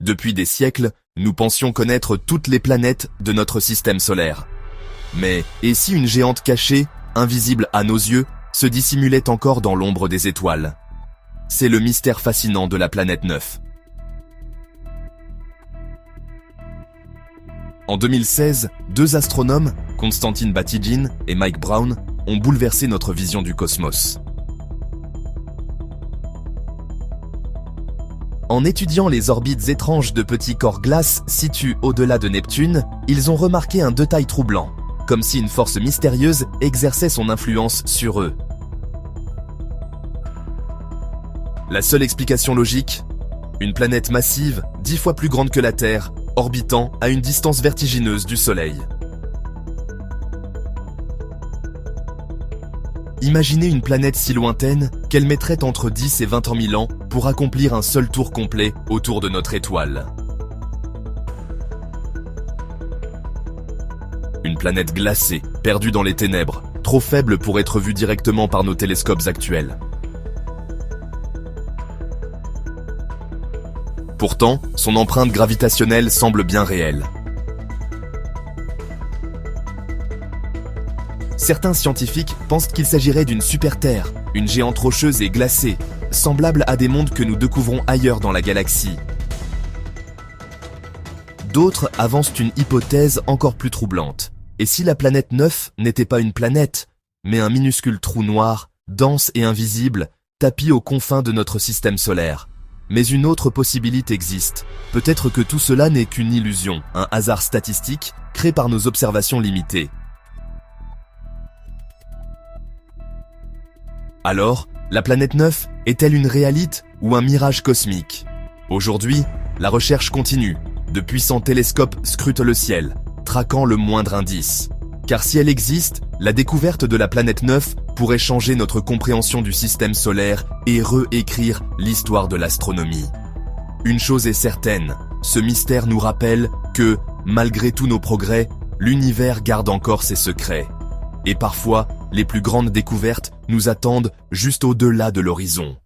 Depuis des siècles, nous pensions connaître toutes les planètes de notre système solaire. Mais, et si une géante cachée, invisible à nos yeux, se dissimulait encore dans l'ombre des étoiles? C'est le mystère fascinant de la planète 9. En 2016, deux astronomes, Konstantin Batygin et Mike Brown, ont bouleversé notre vision du cosmos. En étudiant les orbites étranges de petits corps glaces situés au-delà de Neptune, ils ont remarqué un détail troublant, comme si une force mystérieuse exerçait son influence sur eux. La seule explication logique? Une planète massive, 10 fois plus grande que la Terre, orbitant à une distance vertigineuse du Soleil. Imaginez une planète si lointaine qu'elle mettrait entre 10 et 20 000 ans pour accomplir un seul tour complet autour de notre étoile. Une planète glacée, perdue dans les ténèbres, trop faible pour être vue directement par nos télescopes actuels. Pourtant, son empreinte gravitationnelle semble bien réelle. Certains scientifiques pensent qu'il s'agirait d'une super-Terre, une géante rocheuse et glacée, semblable à des mondes que nous découvrons ailleurs dans la galaxie. D'autres avancent une hypothèse encore plus troublante. Et si la planète 9 n'était pas une planète, mais un minuscule trou noir, dense et invisible, tapi aux confins de notre système solaire? Mais une autre possibilité existe. Peut-être que tout cela n'est qu'une illusion, un hasard statistique créé par nos observations limitées. Alors, la planète 9 est-elle une réalité ou un mirage cosmique? Aujourd'hui, la recherche continue. De puissants télescopes scrutent le ciel, traquant le moindre indice. Car si elle existe, la découverte de la planète 9 pourrait changer notre compréhension du système solaire et réécrire l'histoire de l'astronomie. Une chose est certaine, ce mystère nous rappelle que, malgré tous nos progrès, l'univers garde encore ses secrets. Et parfois, les plus grandes découvertes nous attendent juste au-delà de l'horizon.